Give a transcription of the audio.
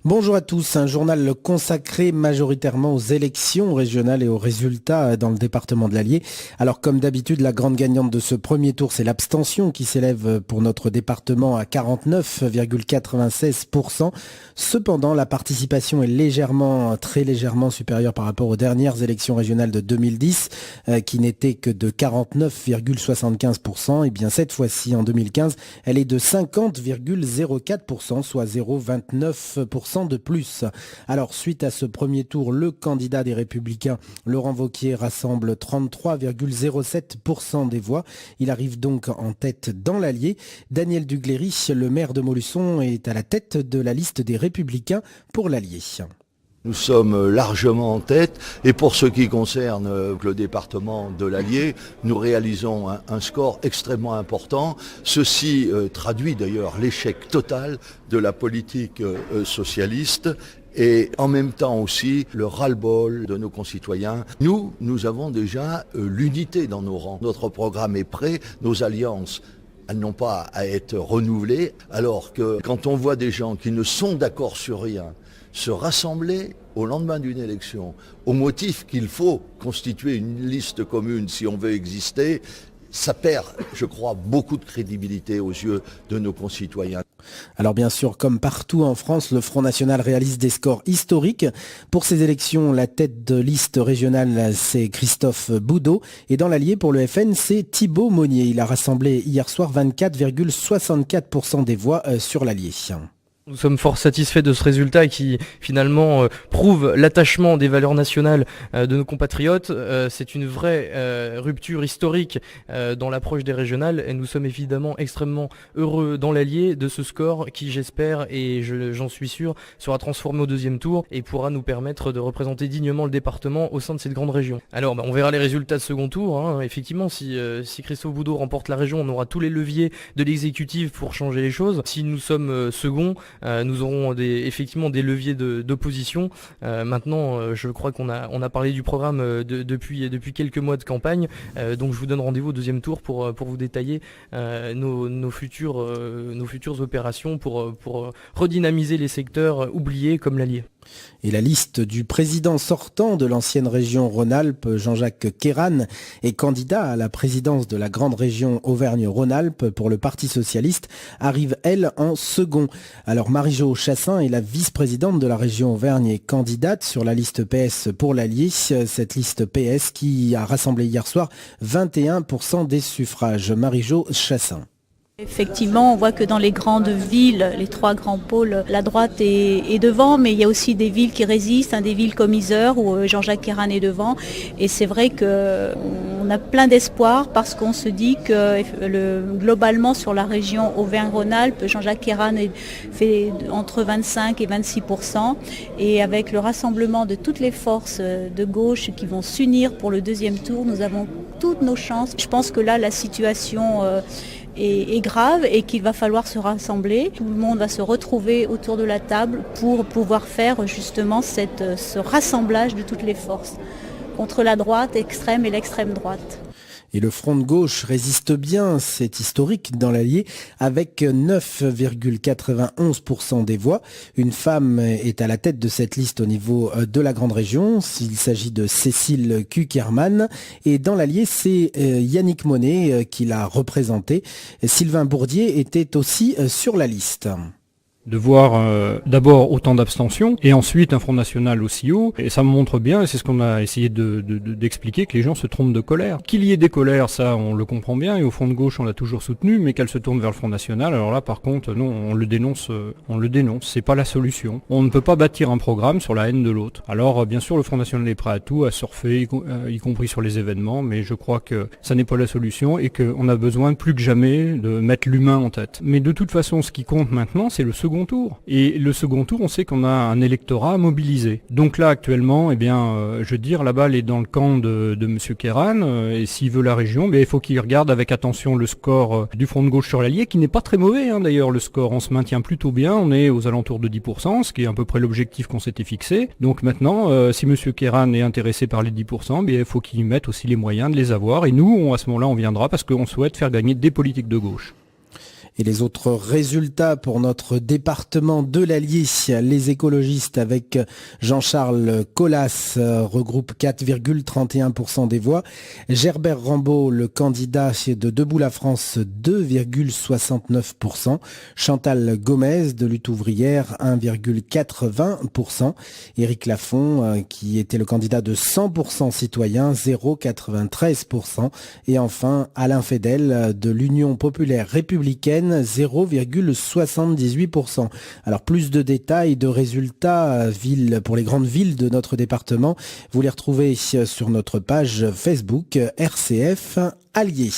Bonjour à tous, un journal consacré majoritairement aux élections régionales et aux résultats dans le département de l'Allier. Alors comme d'habitude, la grande gagnante de ce premier tour, c'est l'abstention qui s'élève pour notre département à 49,96%. Cependant, la participation est très légèrement supérieure par rapport aux dernières élections régionales de 2010, qui n'étaient que de 49,75%. Et bien cette fois-ci, en 2015, elle est de 50,04%, soit 0,29% de plus. Alors, suite à ce premier tour, le candidat des Républicains, Laurent Wauquiez, rassemble 33,07% des voix. Il arrive donc en tête dans l'Allier. Daniel Dugléry, le maire de Montluçon, est à la tête de la liste des Républicains pour l'Allier. Nous sommes largement en tête et pour ce qui concerne le département de l'Allier, nous réalisons un score extrêmement important. Ceci traduit d'ailleurs l'échec total de la politique socialiste et en même temps aussi le ras-le-bol de nos concitoyens. Nous avons déjà l'unité dans nos rangs. Notre programme est prêt, nos alliances, elles n'ont pas à être renouvelées, alors que quand on voit des gens qui ne sont d'accord sur rien, se rassembler au lendemain d'une élection, au motif qu'il faut constituer une liste commune si on veut exister, ça perd, je crois, beaucoup de crédibilité aux yeux de nos concitoyens. Alors bien sûr, comme partout en France, le Front National réalise des scores historiques. Pour ces élections, la tête de liste régionale, c'est Christophe Boudot. Et dans l'Allier, pour le FN, c'est Thibaut Monnier. Il a rassemblé hier soir 24,64% des voix sur l'Allier. Nous sommes fort satisfaits de ce résultat qui finalement prouve l'attachement des valeurs nationales de nos compatriotes. C'est une vraie rupture historique dans l'approche des régionales et nous sommes évidemment extrêmement heureux dans l'Allier de ce score qui, j'espère et j'en suis sûr, sera transformé au deuxième tour et pourra nous permettre de représenter dignement le département au sein de cette grande région. Alors on verra les résultats de second tour. Effectivement, si Christophe Boudot remporte la région, on aura tous les leviers de l'exécutif pour changer les choses. Si nous sommes seconds, nous aurons effectivement des leviers d'opposition. Maintenant, je crois qu'on a parlé du programme depuis quelques mois de campagne. Donc je vous donne rendez-vous au deuxième tour pour vous détailler nos futures opérations pour redynamiser les secteurs oubliés comme l'Allier. Et la liste du président sortant de l'ancienne région Rhône-Alpes, Jean-Jacques Kéran, est candidat à la présidence de la grande région Auvergne-Rhône-Alpes pour le Parti socialiste, arrive elle en second. Alors Marie-Jo Chassin est la vice-présidente de la région Auvergne et candidate sur la liste PS pour l'Allier. Cette liste PS qui a rassemblé hier soir 21% des suffrages. Marie-Jo Chassin. Effectivement, on voit que dans les grandes villes, les trois grands pôles, la droite est devant, mais il y a aussi des villes qui résistent, des villes comme Yzeure où Jean-Jacques Kéran est devant. Et c'est vrai qu'on a plein d'espoir parce qu'on se dit que globalement sur la région Auvergne-Rhône-Alpes, Jean-Jacques Kéran fait entre 25 et 26%. Et avec le rassemblement de toutes les forces de gauche qui vont s'unir pour le deuxième tour, nous avons toutes nos chances. Je pense que là, la situation est grave et qu'il va falloir se rassembler. Tout le monde va se retrouver autour de la table pour pouvoir faire justement ce rassemblage de toutes les forces contre la droite extrême et l'extrême droite. Et le front de gauche résiste bien, c'est historique dans l'Allier, avec 9,91% des voix. Une femme est à la tête de cette liste au niveau de la grande région. Il s'agit de Cécile Kuckerman. Et dans l'Allier, c'est Yannick Monet qui l'a représenté. Sylvain Bourdier était aussi sur la liste. De voir d'abord autant d'abstention et ensuite un Front National aussi haut. Et ça me montre bien, et c'est ce qu'on a essayé d'expliquer, que les gens se trompent de colère. Qu'il y ait des colères, ça on le comprend bien, et au Front de gauche on l'a toujours soutenu, mais qu'elle se tourne vers le Front National, alors là par contre non, on le dénonce, c'est pas la solution. On ne peut pas bâtir un programme sur la haine de l'autre. Alors bien sûr le Front National est prêt à tout, à surfer, y compris sur les événements, mais je crois que ça n'est pas la solution et qu'on a besoin plus que jamais de mettre l'humain en tête. Mais de toute façon ce qui compte maintenant c'est le second tour. Et le second tour, on sait qu'on a un électorat à mobiliser. Donc là, actuellement, je veux dire, la balle est dans le camp de M. Kéran. Et s'il veut la région, il faut qu'il regarde avec attention le score du Front de gauche sur l'Allier, qui n'est pas très mauvais d'ailleurs. Le score, on se maintient plutôt bien. On est aux alentours de 10%, ce qui est à peu près l'objectif qu'on s'était fixé. Donc maintenant, si M. Kéran est intéressé par les 10%, il faut qu'il mette aussi les moyens de les avoir. Et nous, à ce moment-là, on viendra parce qu'on souhaite faire gagner des politiques de gauche. Et les autres résultats pour notre département de l'Allier, les écologistes avec Jean-Charles Colas regroupent 4,31% des voix. Gerbert Rambaud, le candidat de Debout la France, 2,69%. Chantal Gomez de Lutte ouvrière, 1,80%. Éric Lafont, qui était le candidat de 100% citoyen, 0,93%. Et enfin, Alain Fedel de l'Union populaire républicaine, 0,78%. Alors plus de détails, de résultats pour les grandes villes de notre département, vous les retrouvez sur notre page Facebook RCF Allier.